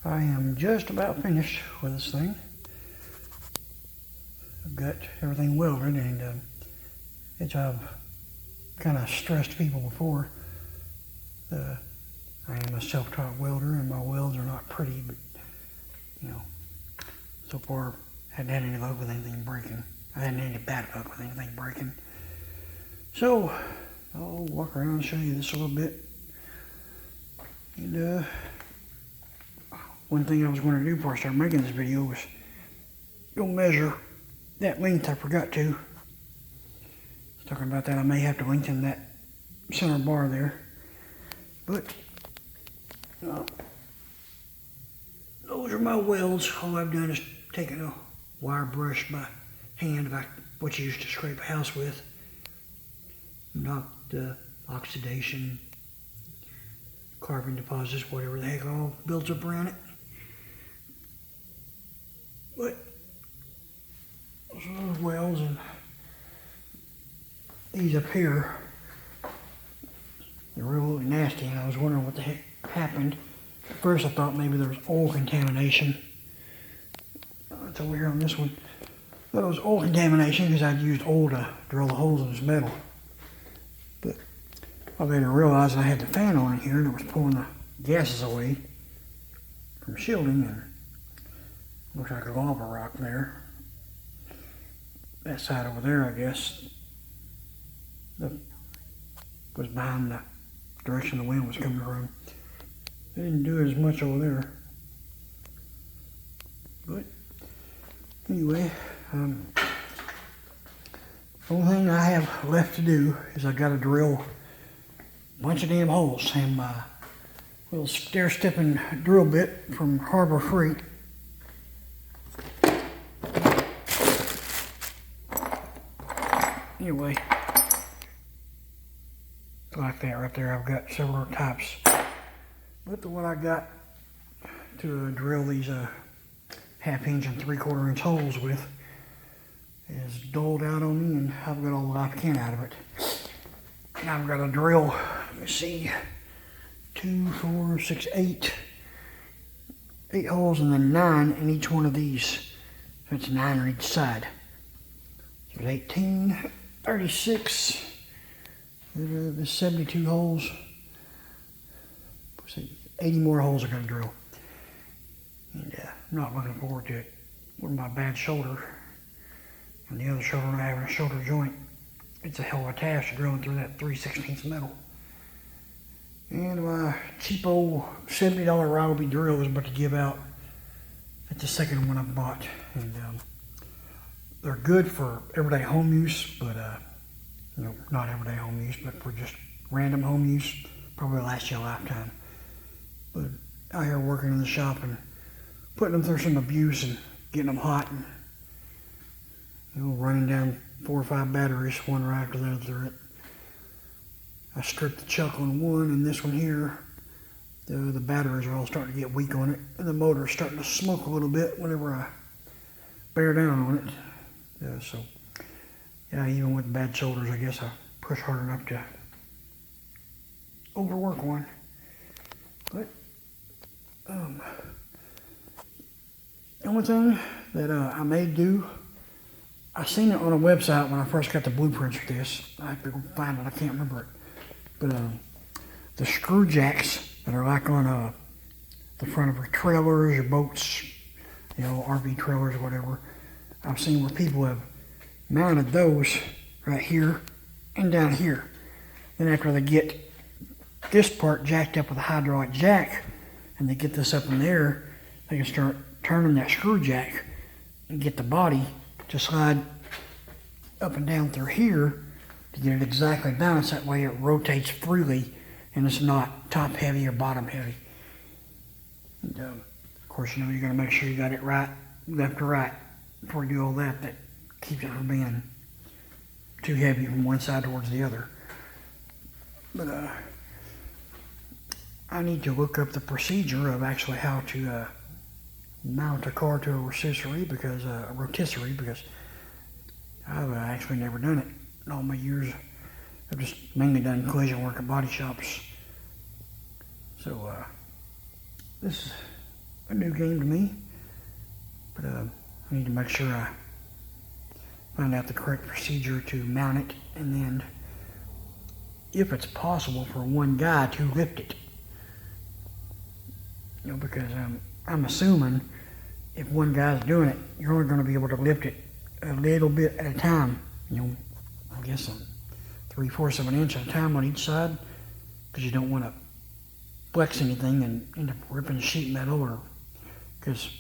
I am just about finished with this thing. I've got everything welded, and as I've kind of stressed people before, I am a self-taught welder, and my welds are not pretty, but so far I hadn't had any luck with anything breaking. I hadn't had any bad luck with anything breaking. So I'll walk around and show you this a little bit. And one thing I was going to do before I started making this video was go measure that length. I forgot to. I was talking about that. I may have to lengthen that center bar there. But those are my welds. All I've done is taken a wire brush by hand, about what you used to scrape a house with. Knocked oxidation, carbon deposits, whatever the heck all builds up around it. But those are those welds, and these up here, they're really nasty, and I was wondering what the heck happened. At first I thought maybe there was oil contamination. It's over here on this one. I thought it was oil contamination because I'd used oil to drill the holes in this metal. But I later realized I had the fan on in here and it was pulling the gases away from shielding, and looks like a lava rock there. That side over there, I guess, was behind the direction the wind was coming from. They didn't do as much over there. But anyway, the only thing I have left to do is I got to drill a bunch of damn holes, and my little stair-stepping drill bit from Harbor Freight. Anyway, like that right there. I've got several types, but the one I got to drill these 1/2-inch and 3/4-inch holes with is dulled out on me, and I've got all that I can out of it. And I've got to drill, let's see, 2, 4, 6, 8 holes, and then 9 in each one of these. So it's 9 on each side. So there's 18, 36, there's 72 holes. 80 more holes I got to drill. And I'm not looking forward to it. With my bad shoulder and the other shoulder not having a shoulder joint, it's a hell of a task drilling through that 3/16 metal. And my cheap old $70 Ryobi drill is about to give out. That's the second one I bought. And they're good for everyday home use, but not everyday home use, but for just random home use, probably last you a lifetime. But out here working in the shop and putting them through some abuse and getting them hot, and running down 4 or 5 batteries, one right after the other through it. I stripped the chuck on one, and this one here, the batteries are all starting to get weak on it, and the motor's starting to smoke a little bit whenever I bear down on it. So yeah, even with bad shoulders, I guess I push hard enough to overwork one. But the only thing that I may do, I seen it on a website when I first got the blueprints for this. I have to go find it, I can't remember it. But the screw jacks that are like on the front of your trailers, your boats, RV trailers or whatever, I've seen where people have mounted those right here and down here. Then after they get this part jacked up with a hydraulic jack, and they get this up in the air, they can start turning that screw jack and get the body to slide up and down through here to get it exactly balanced. That way it rotates freely and it's not top heavy or bottom heavy. And, of course, you got to make sure you got it right, left to right, before you do all that. That keeps it from being too heavy from one side towards the other. But I need to look up the procedure of actually how to mount a car to a rotisserie, because I've actually never done it in all my years. I've just mainly done collision work at body shops. So this a new game to me. But I need to make sure I find out the correct procedure to mount it, and then if it's possible for one guy to lift it. You know, because I'm assuming if one guy's doing it, you're only going to be able to lift it a little bit at a time. You know, I guess 3/4 of an inch at a time on each side, because you don't want to flex anything and end up ripping sheet metal, or because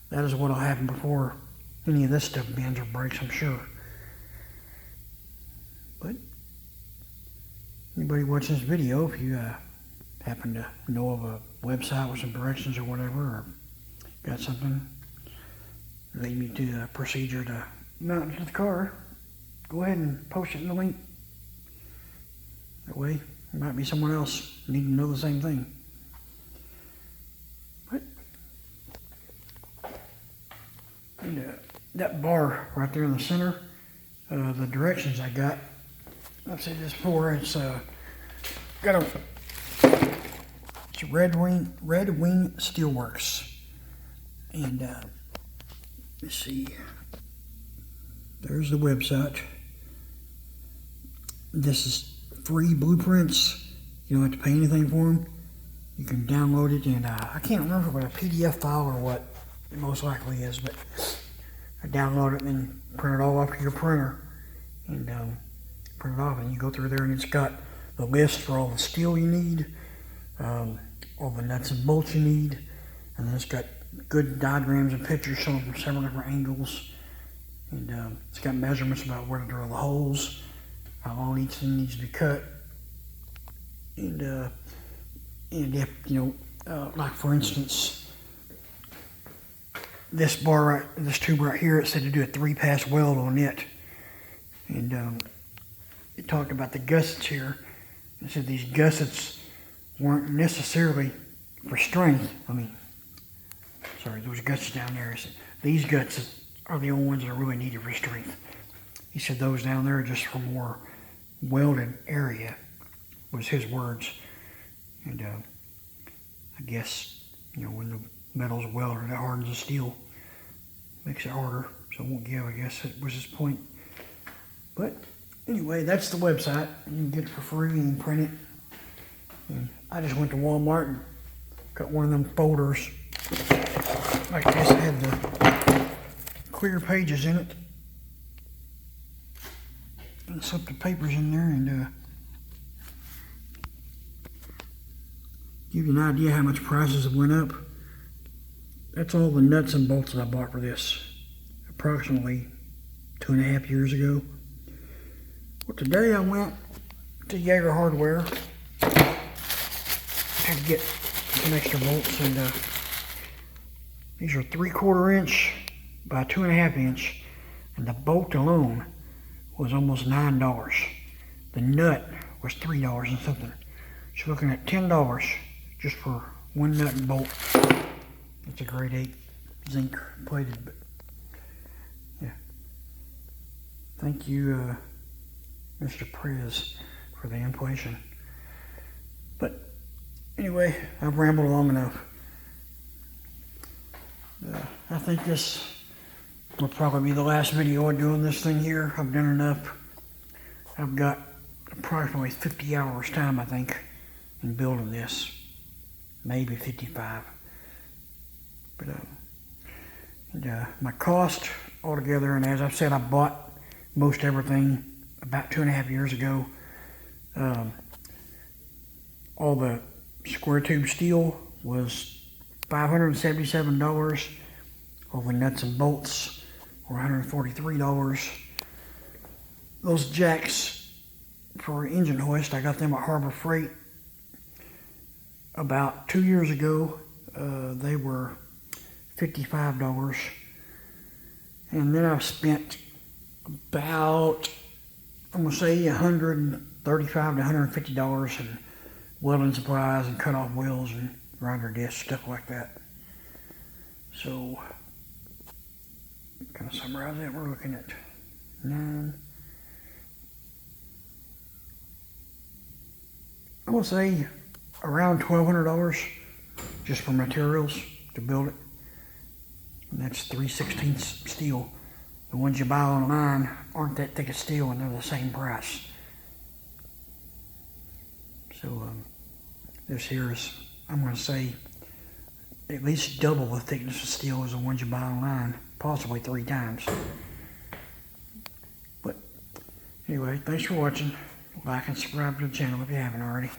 that is what will happen before any of this stuff bends or breaks, I'm sure. But anybody watching this video, if you happen to know of a website with some directions or whatever, or got something lead me to a procedure to mount it to the car, go ahead and post it in the link. That way, there might be someone else needing to know the same thing. But and, that bar right there in the center, the directions I got, I've said this before, it's got it's Red Wing Steelworks, and let's see, there's the website. This is free blueprints. You don't have to pay anything for them. You can download it, and I can't remember if it's a PDF file or what it most likely is, but I download it and then print it all off to your printer, and print it off, and you go through there, and it's got the list for all the steel you need, all the nuts and bolts you need, and then it's got good diagrams and pictures showing from several different angles, and it's got measurements about where to drill the holes, how long each thing needs to be cut, and if, you know, like for instance, this bar, this tube right here, it said to do a 3-pass weld on it, and it talked about the gussets here. It said these gussets weren't necessarily for strength. I mean, sorry, those gussets down there, these gussets are the only ones that are really needed for strength. He said those down there are just for more welded area, was his words. And I guess, you know, when the metal's welded, it hardens the steel, makes it harder, so it won't give, I guess that was his point. But anyway, that's the website. You can get it for free and print it. And I just went to Walmart and got one of them folders like this. It had the clear pages in it, and slipped the papers in there, and give you an idea how much prices have went up. That's all the nuts and bolts that I bought for this, approximately 2.5 years ago. Well, today I went to Jaeger Hardware, had to get some extra bolts, and these are 3/4 inch by 2.5 inch, and the bolt alone was almost $9. The nut was $3 and something. So looking at $10 just for one nut and bolt. It's a grade 8 zinc plated, but yeah. Thank you, Mr. Prez, for the inflation. But anyway, I've rambled long enough. I think this will probably be the last video I do on this thing here. I've done enough. I've got approximately 50 hours time, I think, in building this. Maybe 55. But my cost altogether, and as I've said, I bought most everything about 2.5 years ago. All the square tube steel was $577. All the nuts and bolts were $143. Those jacks for engine hoist, I got them at Harbor Freight about 2 years ago. They were $55. And then I've spent about, I'm going to say $135 to $150 in welding supplies and cut-off wheels and grinder discs, stuff like that. So, kind of summarize that, we're looking at 9. I'm going to say around $1,200 just for materials to build it. And that's 3/16 steel. The ones you buy online aren't that thick of steel, and they're the same price. So this here is, I'm going to say, at least double the thickness of steel as the ones you buy online, possibly 3 times. But anyway, thanks for watching. Like and subscribe to the channel if you haven't already.